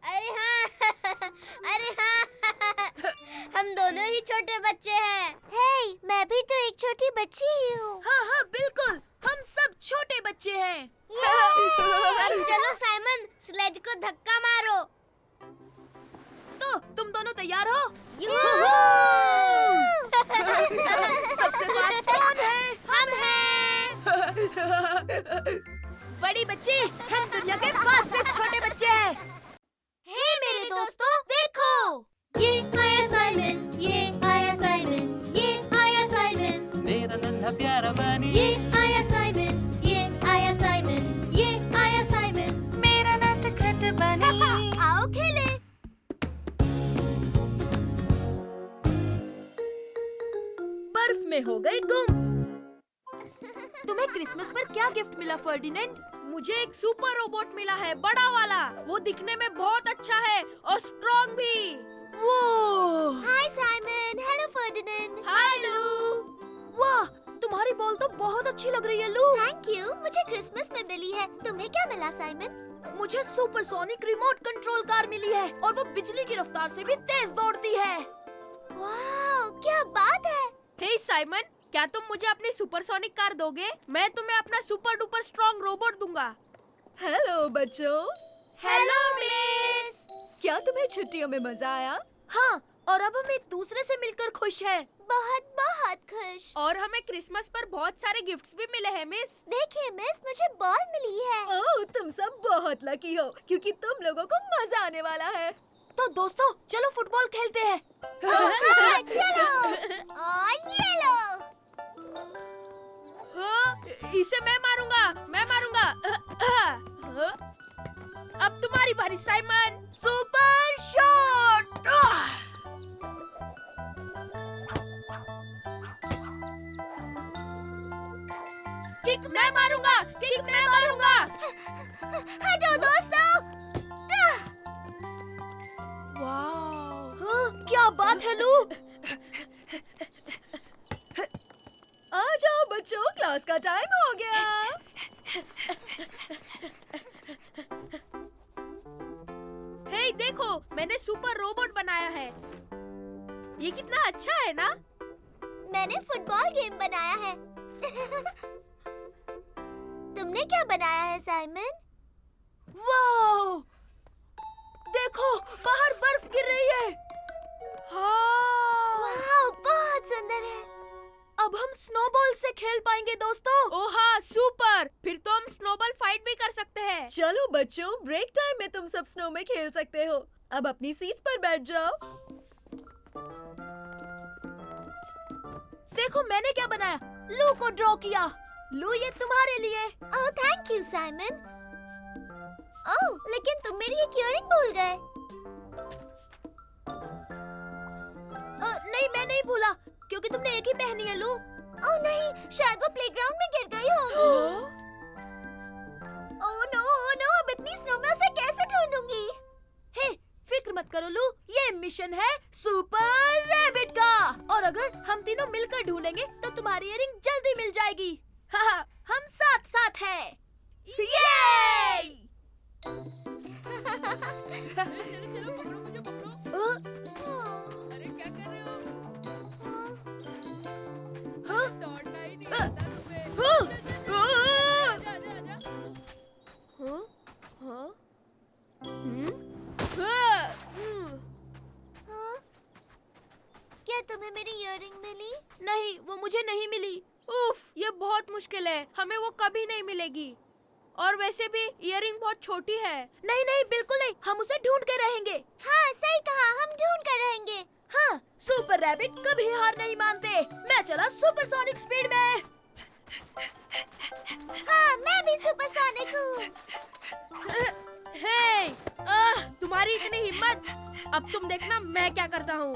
अरे हाँ, अरे हाँ, हम दोनों ही छोटे बच्चे हैं। हे, मैं भी तो एक छोटी बच्ची ही हूँ। हाँ हाँ बिल्कुल, हम सब छोटे बच्चे हैं। अब चलो साइमन, स्लेज को धक्का मारो। तो तुम दोनों तैयार हो? यूहू! सबसे फास्ट कौन है? हम हैं। बड़ी बच्ची, हम दुनिया के फास्टेस्ट छोटे बच्चे हैं। हे मेरे दोस्तों, देखो। ये आया साइमन, ये आया साइमन, ये आया साइमन, मेरा नन्हा प्यारा बनी, ये आया साइमन, ये आया साइमन, ये आया साइमन। मेरा नटखट बनी। आओ खेले। बर्फ में हो गई गुम। तुम्हें क्रिसमस पर क्या गिफ्ट मिला फर्डिनेंड? मुझे एक सुपर रोबोट मिला है, बड़ा वाला। वो दिखने में बहुत अच्छा है और स्ट्रॉन्ग भी। वो हाय साइमन, हेलो फर्डिनेंड। हेलो। वाह, तुम्हारी बॉल तो बहुत अच्छी लग रही है लू। थैंक यू, मुझे क्रिसमस में मिली है। तुम्हें क्या मिला साइमन? मुझे सुपरसोनिक रिमोट कंट्रोल कार मिली है, और वो बिजली की रफ्तार से भी तेज दौड़ती है। वाह, क्या बात है। हे साइमन, क्या तुम मुझे अपनी सुपरसोनिक कार दोगे? मैं तुम्हें अपना सुपर डुपर स्ट्रॉन्ग रोबोट दूंगा। हेलो बच्चों, हेलो मिस। क्या तुम्हें छुट्टियों में मजा आया? हाँ, और अब हम एक दूसरे से मिलकर खुश हैं। बहुत बहुत खुश। और हमें क्रिसमस पर बहुत सारे गिफ्ट्स भी मिले हैं मिस। देखिए मिस, मुझे बॉल मिली है। ओह, तुम सब बहुत लकी हो, क्योंकि तुम लोगों को मजा आने वाला है। तो दोस्तों, चलो फुटबॉल खेलते हैं। हाँ, चलो। और ये लो। इसे मैं मारूंगा, मैं मारूंगा। अब तुम्हारी बारी साइमन। Super shot. किक मैं मारूंगा, किक मैं मारूंगा। हटो दोस्तों। हाँ, क्या बात है लू। आ जाओ बच्चों, क्लास का टाइम हो गया। हे देखो, मैंने सुपर रोबोट बनाया है। ये कितना अच्छा है ना? मैंने फुटबॉल गेम बनाया है। तुमने क्या बनाया है साइमन? वाह, देखो बाहर बर्फ गिर रही है। हाँ। वाह, बहुत सुंदर है। अब हम स्नोबॉल से खेल पाएंगे दोस्तों। ओह हाँ, सुपर। फिर तो हम स्नोबॉल फाइट भी कर सकते हैं। चलो बच्चों, ब्रेक टाइम में तुम सब स्नो में खेल सकते हो। अब अपनी सीट्स पर बैठ जाओ। देखो मैंने क्या बनाया, लू को ड्रॉ किया। लू, ये तुम्हारे लिए। Oh thank you Simon. Oh, लेकिन तुम मेरी एक इयररिंग भूल गए। नहीं, मैं नहीं भूला, क्योंकि तुमने एक ही पहनी है लू। ओह नहीं, शायद वो प्लेग्राउंड में गिर गई होगी। ओह नो, अब इतनी स्नो में उसे कैसे ढूंढूंगी? हे, फिक्र मत करो लू, ये मिशन है सुपर रैबिट का। और अगर हम तीनों मिलकर ढूंढेंगे तो तुम्हारी इयररिंग जल्दी मिल जाएगी। हाँ, हम साथ साथ हैं। ये! चलो पकड़ो, मुझे पकड़ो। अरे क्या कर रहे हो? हाँ? दौड़ना ही नहीं आता तुम्हें। हाँ? क्या तुम्हें मेरी इयररिंग मिली? नहीं, वो मुझे नहीं मिली। उफ, ये बहुत मुश्किल है, हमें वो कभी नहीं मिलेगी। और वैसे भी इयररिंग बहुत छोटी है। नहीं नहीं, बिल्कुल नहीं, हम उसे ढूंढ के रहेंगे। हाँ सही कहा, हम ढूंढ कर रहेंगे। हाँ, सुपर रैबिट कभी हार नहीं मानते। मैं चला सुपरसोनिक स्पीड में। हाँ, मैं भी सुपरसोनिक हूँ। हे, तुम्हारी इतनी हिम्मत, अब तुम देखना मैं क्या करता हूँ।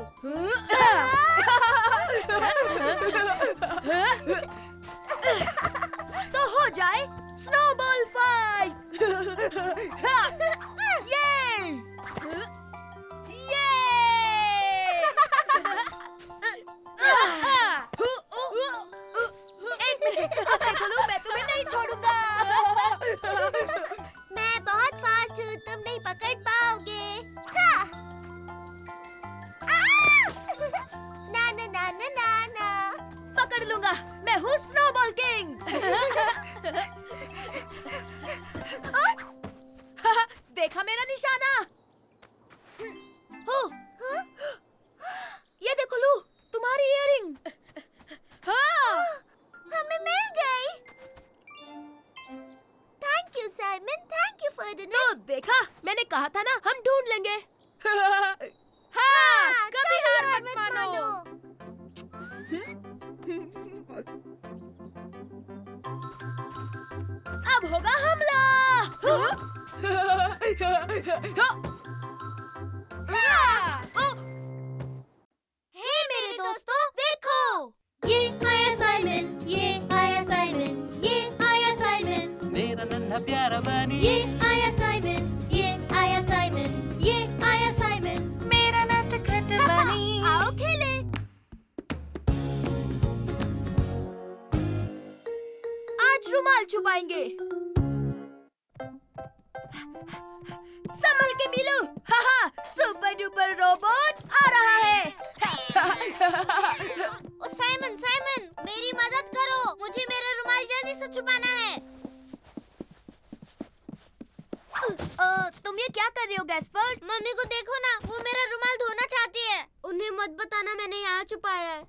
तो हो जाए स्नोबॉल फाइट। ये एक मिनट, अब देख लो, मैं तुम्हें नहीं छोड़ूंगा। मैं बहुत फास्ट हूँ, तुम नहीं पकड़ पाओगे। हाँ। ना ना ना ना ना ना। पकड़ लूंगा, मैं हूँ स्नोबॉल किंग। देखा मेरा निशाना? हो, ये देखो लू, तुम्हारी इयररिंग। हाँ, हमें मिल गई। Thank you Simon, thank you Ferdinand. तो देखा, मैंने कहा था ना, हम ढूंढ लेंगे। हाँ, कभी हार मत मानो। अब होगा हमला। हे मेरे दोस्तों, देखो। ये आया साइमन, ये आया साइमन, ये आया साइमन, मेरा नन्हा प्यारा बनी ये आया साइमन, ये आया साइमन, ये आया साइमन। मेरा नटखट बनी आओ खेले। आज रुमाल छुपाएंगे। संभल के मिलू। हाहा, सुपर डुपर रोबोट आ रहा है। ओ साइमन, साइमन, मेरी मदद करो, मुझे मेरा रुमाल जल्दी से छुपाना है। तुम ये क्या कर रहे हो गैस्पर? मम्मी को देखो ना, वो मेरा रुमाल धोना चाहती है। उन्हें मत बताना मैंने यहाँ छुपाया है।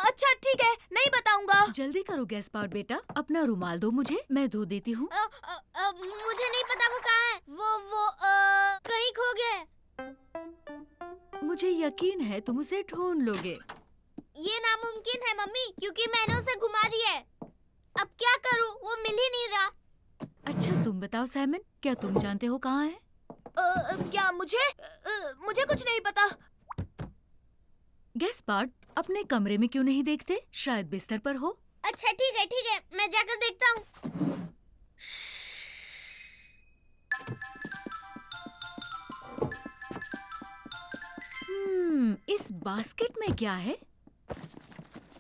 अच्छा ठीक है, नहीं बताऊंगा। जल्दी करो गैस्पार्ड बेटा, अपना रुमाल दो मुझे, मैं धो देती हूँ। मुझे नहीं पता वो कहाँ है। वो कहीं खो गया है। मुझे यकीन है तुम उसे ढूंढ लोगे। ये नामुमकिन है मम्मी, क्योंकि मैंने उसे घुमा दिया है। अब क्या करूँ, वो मिल ही नहीं रहा। अच्छा तुम बताओ साइमन, क्या तुम जानते हो कहाँ है? क्या मुझे मुझे कुछ नहीं पता। गैस्पार्ड, अपने कमरे में क्यों नहीं देखते? शायद बिस्तर पर हो। अच्छा ठीक है, मैं जाकर देखता हूँ। इस बास्केट में क्या है?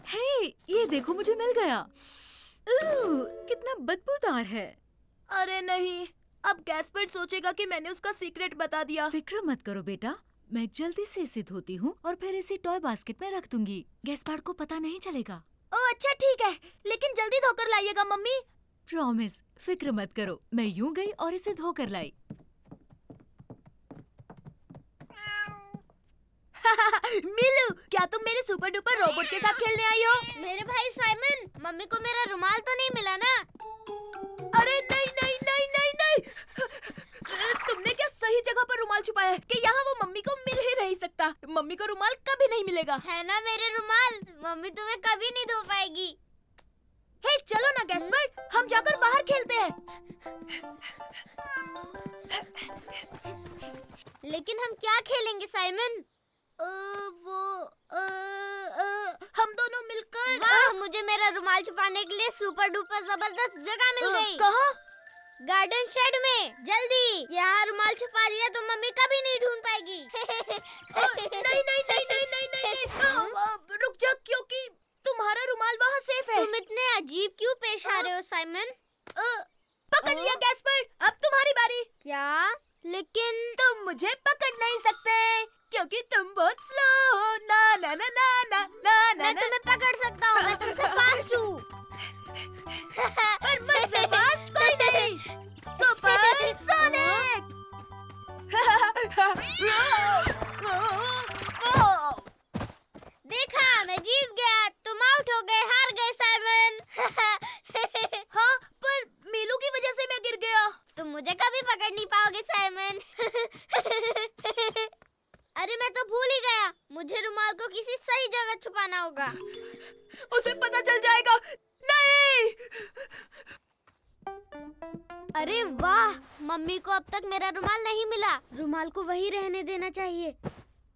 हे, ये देखो मुझे मिल गया। कितना बदबूदार है। अरे नहीं, अब गैस्पर्ड सोचेगा कि मैंने उसका सीक्रेट बता दिया। फिक्र मत करो बेटा, मैं जल्दी से इसे धोती हूँ और फिर इसे टॉय बास्केट में रख दूंगी। गैस्पार्ड को पता नहीं चलेगा। ओह अच्छा ठीक है, लेकिन जल्दी धोकर लाइएगा मम्मी। प्रॉमिस, फिक्र मत करो। मैं यूं गई और इसे धोकर लाई। मिलू, क्या तुम मेरे सुपर डुपर रोबोट के साथ खेलने आई हो? मेरे भाई साइमन, मम्मी को मेरा रुमाल तो नहीं मिला ना? अरे नहीं नहीं नहीं नहीं नहीं, तुमने क्या सही जगह पर रुमाल छुपाया है कि यहाँ वो मम्मी को मिल ही नहीं सकता। मम्मी को रुमाल कभी नहीं मिलेगा। है ना मेरे रुमाल, मम्मी तुम्हें कभी नहीं धो पाएगी। हे चलो ना गैस्पर्ड, हम जाकर बाहर खेलते हैं। लेकिन हम क्या खेलेंगे साइमन? हम दोनों मिलकर। वाह, मुझे मेरा रुमाल छुपाने के लिए सुपर डुपर जबरदस्त जगह मिल गई। कहाँ? गार्डन शेड में। जल्दी यहाँ रुमाल छुपा दिया तो मम्मी कभी नहीं ढूंढ पाएगी। नहीं नहीं नहीं नहीं नहीं नहीं, रुक जा, क्योंकि तुम्हारा रुमाल वहाँ सेफ है। तुम इतने अजीब क्यों पेश आ रहे हो साइमन? पकड़ लिया गैस्पर्ड, अब तुम्हारी बारी। क्या? लेकिन तुम मुझे पकड़ नहीं सकते क्योंकि तुम बहुत स्लो हो। ना ना ना ना ना ना मैं ना। तुम्हें पकड़ सकता हूँ, मैं तुमसे फास्ट हूँ। पर मुझसे फास्ट कोई नहीं। Super sonic. देखा, मैं जीत गया, तुम आउट हो गए, हार गए साइमन। हाँ, पर मेलू की वजह से मैं गिर गया। तुम मुझे कभी पकड़ नहीं पाओगे साइमन। अरे मैं तो भूल ही गया, मुझे रुमाल को किसी सही जगह छुपाना होगा। उसे पता चल जाएगा। नहीं। अरे वाह, मम्मी को अब तक मेरा रुमाल नहीं मिला। रुमाल को वहीं रहने देना चाहिए।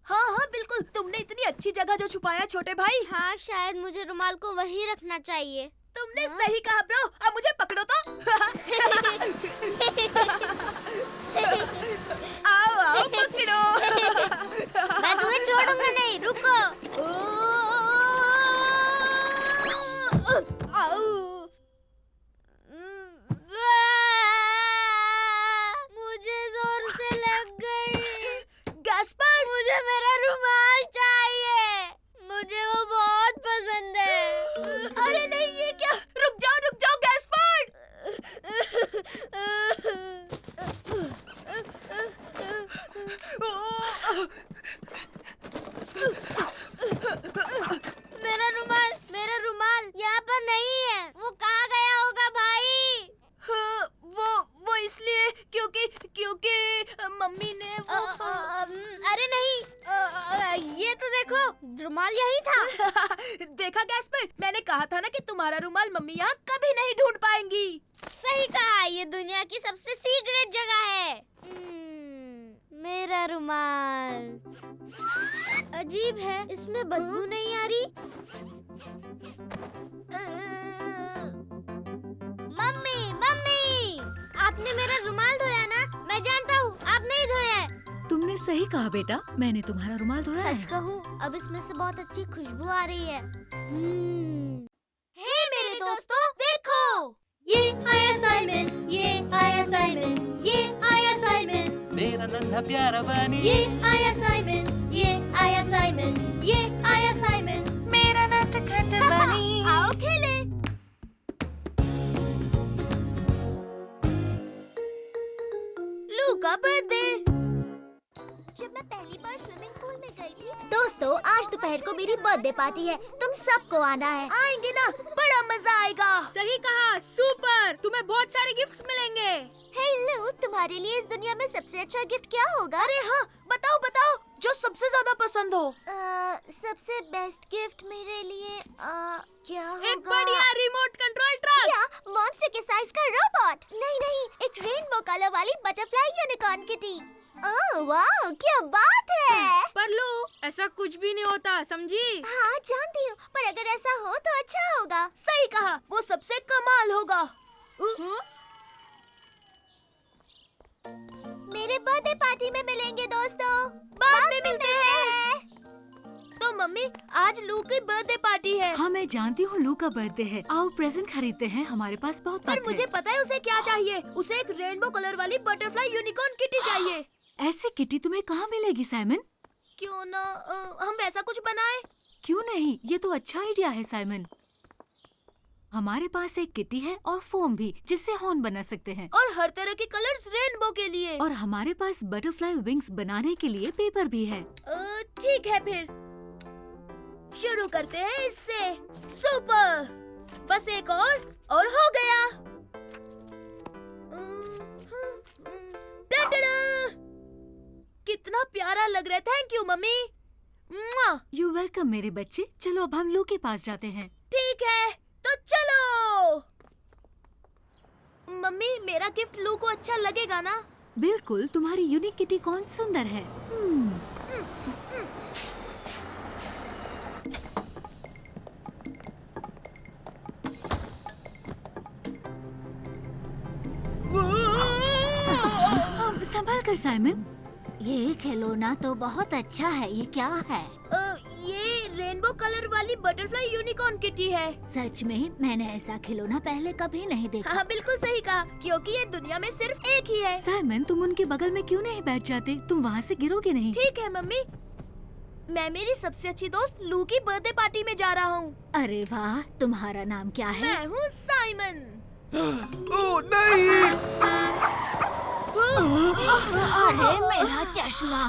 हाँ हाँ बिल्कुल, तुमने इतनी अच्छी जगह जो छुपाया छोटे भाई। हाँ, शायद मुझे रुमाल को वहीं रखना चाहिए। तुमने सही कहा ब्रो। अब मुझे पकड़ो तो। आओ आओ पकड़ो। मैं तुम्हें छोड़ूंगा नहीं, रुको। मुझे जोर से लग गई। गैस्पर, मुझे मेरा रुमाल चाहिए, मुझे वो बहुत पसंद है। अरे नहीं, ये क्या? रुक जाओ गैस्पर। मेरा रुमाल यहाँ पर नहीं है। वो कहाँ गया होगा भाई? हाँ, वो इसलिए क्योंकि मम्मी ने वो अरे नहीं, ये तो देखो, रुमाल यही था। देखा गैस्पर, मैंने कहा था ना कि तुम्हारा रुमाल मम्मी यहाँ कभी नहीं ढूंढ पाएंगी। सही कहा, ये दुनिया की सबसे सीक्रेट जगह है। मेरा रुमाल अजीब है, इसमें बदबू नहीं आ रही। मम्मी, आपने मेरा रुमाल धोया ना? मैं जानता हूँ, आप नहीं धोया है। तुमने सही कहा बेटा, मैंने तुम्हारा रुमाल धोया सच है। कहूँ, अब इसमें से बहुत अच्छी खुशबू आ रही है। हे मेरे दोस्तों, देखो। ये आया साइमन, ये आया साइमन, ये आया साइमन, मेरा नन्हा प्यारा बनी, ये आया साइमन, ये आया साइमन, ये आया साइमन। मेरा नटखट बनी। आओ खेले। लू का बर्थडे। जब मैं पहली बार स्विमिंग पूल में गई थी। दोस्तों, आज दोपहर को मेरी बर्थडे पार्टी है, तुम सबको आना है। आएंगे ना, बड़ा मजा आएगा। सही कहा, सुपर। तुम्हें बहुत सारे गिफ्ट्स मिलेंगे। हे लू, तुम्हारे लिए इस दुनिया में सबसे अच्छा गिफ्ट क्या होगा? अरे हाँ, बताओ जो सबसे ज्यादा पसंद हो। सबसे बेस्ट गिफ्ट मेरे लिए क्या होगा? एक बढ़िया रिमोट कंट्रोल ट्रक। या मॉन्स्टर के साइज का रोबोट। नहीं, एक रेनबो कलर वाली बटरफ्लाई यूनिकॉर्न किटी। ओह वाह, क्या बात है। पर लू, ऐसा कुछ भी नहीं होता, समझी? हाँ जानती हूँ, पर अगर ऐसा हो तो अच्छा होगा। सही कहा, वो सबसे कमाल होगा। मेरे बर्थडे पार्टी में मिलेंगे दोस्तों। बाद में मिलते हैं। तो मम्मी, आज लू की बर्थडे पार्टी है। हाँ मैं जानती हूँ, लू का बर्थडे है। आओ प्रेजेंट खरीदते हैं, हमारे पास बहुत पर वक्त मुझे है। पता है उसे क्या चाहिए। उसे एक रेनबो कलर वाली बटरफ्लाई यूनिकॉर्न किटी चाहिए। ऐसी किटी तुम्हें कहाँ मिलेगी साइमन? क्यों ना हम वैसा कुछ बनाए? क्यों नहीं, ये तो अच्छा आइडिया है साइमन। हमारे पास एक किटी है और फोम भी, जिससे हॉर्न बना सकते हैं। और हर तरह के कलर्स रेनबो के लिए। और हमारे पास बटरफ्लाई विंग्स बनाने के लिए पेपर भी है। ठीक है, फिर शुरू करते हैं इससे। सुपर, बस एक और हो गया। टडडा! कितना प्यारा लग रहा है। Thank you mummy. You welcome मेरे बच्चे। चलो अब हम लू के पास जाते हैं। ठीक है, तो चलो। मम्मी, मेरा गिफ्ट लू को अच्छा लगेगा ना? बिल्कुल, तुम्हारी यूनिक किटी कौन सुंदर है। संभाल कर साइमन। ये खिलौना तो बहुत अच्छा है। ये क्या है? ये रेनबो कलर वाली बटरफ्लाई यूनिकॉर्न किटी है। सच में मैंने ऐसा खिलौना पहले कभी नहीं देखा। हाँ बिल्कुल सही कहा, क्योंकि ये दुनिया में सिर्फ एक ही है। साइमन, तुम उनके बगल में क्यों नहीं बैठ जाते? तुम वहाँ से गिरोगे नहीं। ठीक है मम्मी। मैं मेरी सबसे अच्छी दोस्त लू की बर्थडे पार्टी में जा रहा हूँ। अरे वाह, तुम्हारा नाम क्या है? मैं हूँ साइमन। ओह नहीं! अरे मेरा चश्मा।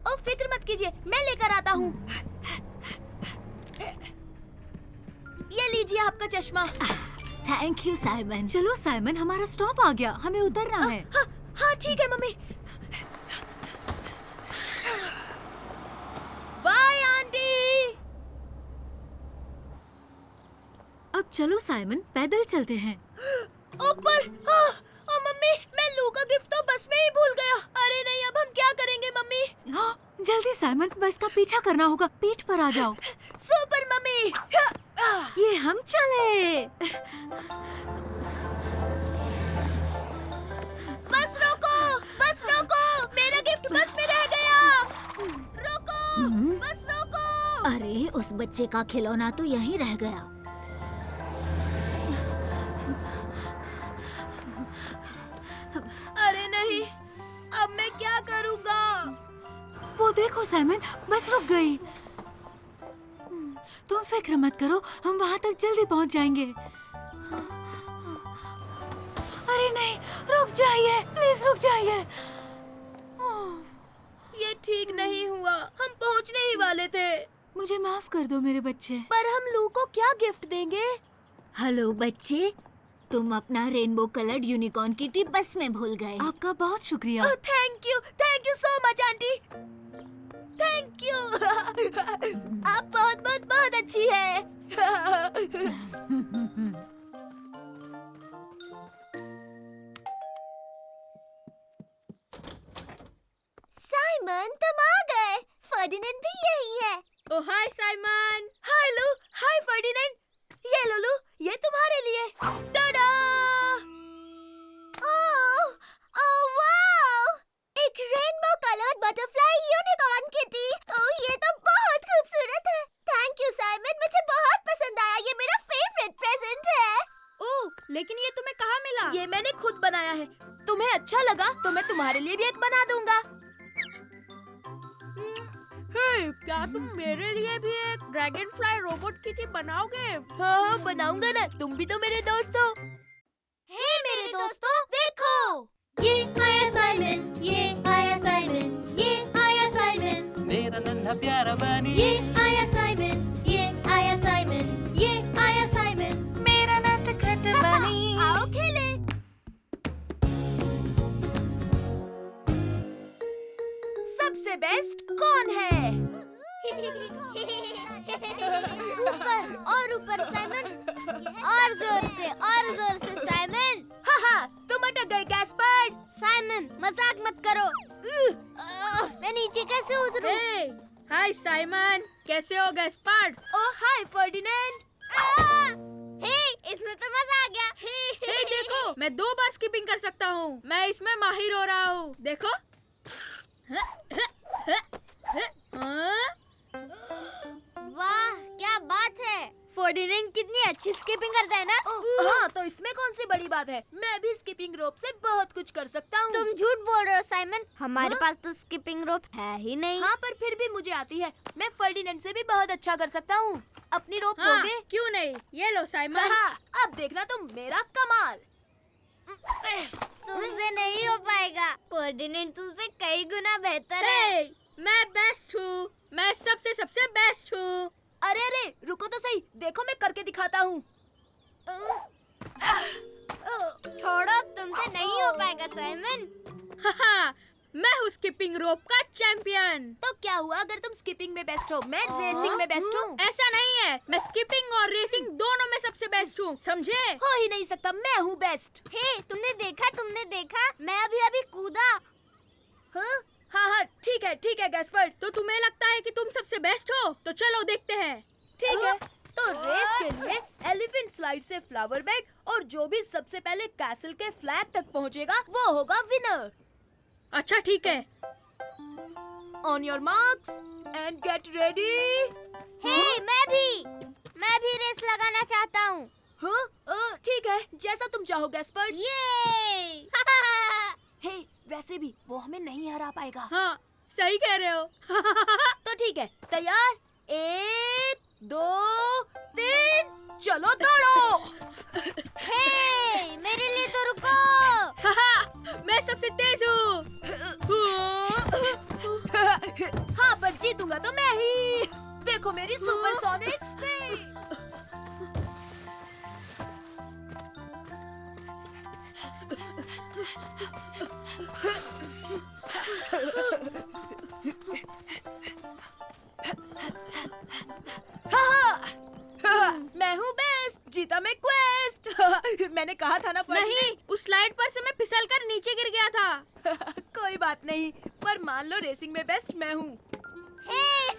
ओ फिक्र मत कीजिए, मैं लेकर आता हूँ। ये लीजिए आपका चश्मा। Thank you Simon. चलो साइमन, हमारा स्टॉप आ गया, हमें उतरना है। हाँ हाँ ठीक है मम्मी। Bye aunty. अब चलो साइमन, पैदल चलते हैं। ऊपर। ओ मम्मी, मैं लू का गिफ्ट तो बस में ही भूल गया। अरे नहीं, अब हम क्या करेंगे मम्मी? हाँ, जल्दी साइमन, बस का पीछा करना होगा। पीठ पर आ जाओ। Super mummy. ये हम चले। बस रोको, बस रोको, मेरा गिफ्ट बस में रह गया। रोको, बस रोको। अरे उस बच्चे का खिलौना तो यहीं रह गया। अरे नहीं, अब मैं क्या करूँगा? वो देखो साइमन, बस रुक गई। तुम फिक्र मत करो, हम वहाँ तक जल्दी पहुँच जाएंगे। अरे नहीं, रुक जाइए, प्लीज रुक जाइए। ये ठीक नहीं हुआ, हम पहुँचने ही वाले थे। मुझे माफ कर दो मेरे बच्चे। पर हम लू को क्या गिफ्ट देंगे? हेलो बच्चे, तुम अपना रेनबो कलर्ड यूनिकॉर्न किटी बस में भूल गए। आपका बहुत शुक्रिया। Thank you so much aunty. Thank you. आप बहुत बहुत बहुत अच्छी है। साइमन, तुम आ गए। फर्डिनेंड भी यही है। ओ हाय साइमन। हाय लू, हाय फर्डिनेंड। ये लो लू, ये तुम्हारे लिए। टाडा! Oh wow! एक rainbow coloured butterfly unicorn kitty. Oh, ये तो बहुत खूबसूरत है। थैंक यू साइमन, मुझे बहुत पसंद आया। ये मेरा फेवरेट प्रेजेंट है। ओह, लेकिन ये तुम्हें कहाँ मिला? ये मैंने खुद बनाया है। तुम्हें अच्छा लगा तो मैं तुम्हारे लिए भी एक बना दूंगा। हे, क्या तुम मेरे लिए भी एक ड्रैगन फ्लाई रोबोट किटी बनाओगे? हाँ बनाऊंगा ना, तुम भी तो मेरे दोस्त हो। हे मेरे दोस्तों, देखो। ये आया साइमन, ये आया साइमन, ये आया साइमन, मेरा नन्हा प्यारा बनी ये आया साइमन, ये आया साइमन, ये आया साइमन। मेरा नटखट बनी। आओ खेले। सबसे बेस्ट कौन है? ऊपर और ऊपर साइमन, और जोर से साइमन। हाँ तुम अटक गए गैस्पर्ड। साइमन, मजाक मत करो। मैं नीचे कैसे उतरूं? हे, हाय साइमन, कैसे हो गैस्पर्ड? ओ हाय फर्डिनेंड। हे, इसमें तो मजा आ गया। हे देखो, मैं 2 बार स्किपिंग कर सकता हूँ। मैं इसमें माहिर हो रहा हूँ। देखो। हाँ? वाह, क्या बात है। फर्डिनेंड कितनी अच्छी स्किपिंग करता है ना। हाँ तो इसमें कौन सी बड़ी बात है? मैं भी स्किपिंग रोप से बहुत कुछ कर सकता हूँ। तुम झूठ बोल रहे हो साइमन, हमारे पास तो स्किपिंग रोप है ही नहीं। हाँ पर फिर भी मुझे आती है। मैं फर्डिनेंड से भी बहुत अच्छा कर सकता हूँ। अपनी रोप हाँ, दोगे? क्यों नहीं? ये लो साइमन। हाँ, अब देखना तुम मेरा कमाल। तुमसे नहीं हो पाएगा। फर्डिनेंड तुमसे कई गुना बेहतर है। हे, मैं बेस्ट हूँ। मैं सबसे बेस्ट हूँ। अरे रुको तो सही, देखो मैं करके दिखाता हूँ। छोड़ो, तुमसे नहीं हो पाएगा साइमन। हाँ, मैं हूँ स्किपिंग रोप का चैंपियन। तो क्या हुआ अगर तुम स्किपिंग में बेस्ट हो? मैं रेसिंग में बेस्ट हूँ। ऐसा नहीं है, मैं स्किपिंग और रेसिंग दोनों में सबसे बेस्ट हूँ, समझे? हो ही नहीं सकता, मैं हूँ बेस्ट। हे, तुमने देखा, मैं अभी कूदा। हाँ ठीक है गैस्पर्ड। तो तुम्हें लगता है कि तुम सबसे बेस्ट हो? तो चलो देखते हैं। ठीक है, तो रेस के लिए एलिफेंट स्लाइड से फ्लावर बेड और जो भी सबसे पहले कैसल के फ्लैग तक पहुंचेगा वो होगा विनर। अच्छा ठीक है। On your marks and get ready. Hey, मैं भी रेस लगाना चाहता हूँ। ठीक है, जैसा तुम चाहो गैस्पर्ड। ये हे, वैसे भी वो हमें नहीं हरा पाएगा। हाँ, सही कह रहे हो। तो ठीक है, तैयार? 1 2 3 चलो दौड़ो। हे, मेरे लिए तो रुको। मैं सबसे तेज हूँ। हाँ, पर जीतूंगा तो मैं ही। देखो मेरी सुपरसोनिक स्पीड। मैं हूँ बेस्ट, जीता मैं क्वेस्ट। मैंने कहा था ना नहीं, उस स्लाइड पर से मैं फिसलकर नीचे गिर गया था। कोई बात नहीं, पर मान लो रेसिंग में बेस्ट मैं हूँ। हे,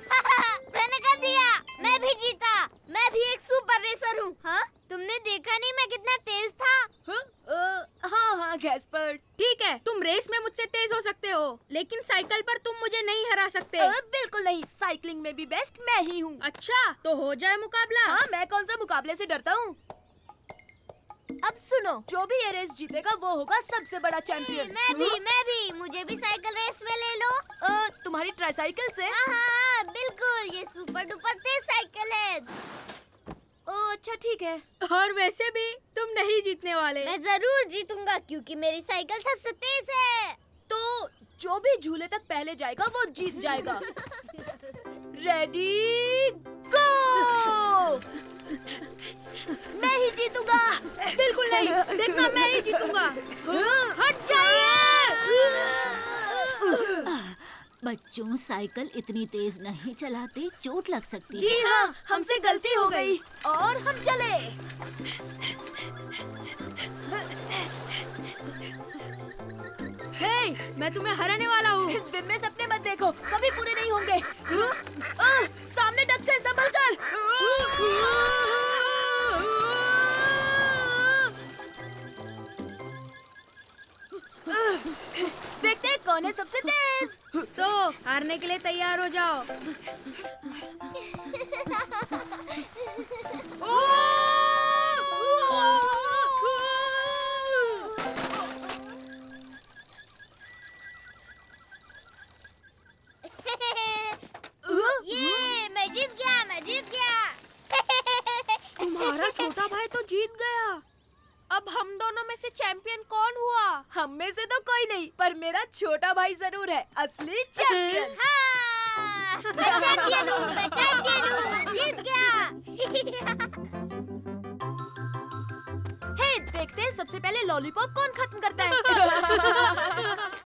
मैंने कर दिया, मैं भी जीता। मैं भी एक सुपर रेसर हूँ। हाँ, तुमने देखा नहीं मैं कितना तेज था? हाँ गैस्पर्ड। ठीक है, तुम रेस में मुझसे तेज हो सकते हो, लेकिन साइकिल पर तुम मुझे नहीं हरा सकते। बिल्कुल नहीं, साइकिलिंग में भी बेस्ट मैं ही हूँ। अच्छा, तो हो जाए मुकाबला। हाँ, मैं कौन सा मुकाबले से डरता हूँ। अब सुनो, जो भी ये रेस जीतेगा वो होगा सबसे बड़ा चैंपियन। मैं भी, मुझे भी साइकिल रेस में ले लो। तुम्हारी ट्राइसाइकिल से? हाँ, बिल्कुल, ये सुपर डुपर तेज साइकिल है। अच्छा ठीक है। और वैसे भी तुम नहीं जीतने वाले। मैं जरूर जीतूंगा क्योंकि मेरी साइकिल सबसे तेज है। तो जो भी झूले तक पहले जाएगा वो जीत जाएगा। रेडी गो। मैं ही जीतूंगा। बिल्कुल नहीं, देखना मैं ही जीतूंगा। हट जाइए। बच्चों, साइकिल इतनी तेज नहीं चलाते, चोट लग सकती है। जी हाँ, हमसे गलती हो गई और हम चले। हे, मैं तुम्हें हराने वाला हूँ। दिन में सपने मत देखो, कभी पूरे नहीं होंगे। सामने डक से संभल कर। देखते हैं कौन है सबसे तेज। तो हारने के लिए तैयार हो जाओ। ये मैं जीत गया। तुम्हारा छोटा भाई तो जीत गया। अब हम दोनों में से चैंपियन कौन हुआ? हम में से तो कोई नहीं, पर मेरा छोटा भाई जरूर है असली चैंपियन। हाँ, मैं चैंपियन हूँ, जीत गया। हे, देखते हैं सबसे पहले लॉलीपॉप कौन खत्म करता है।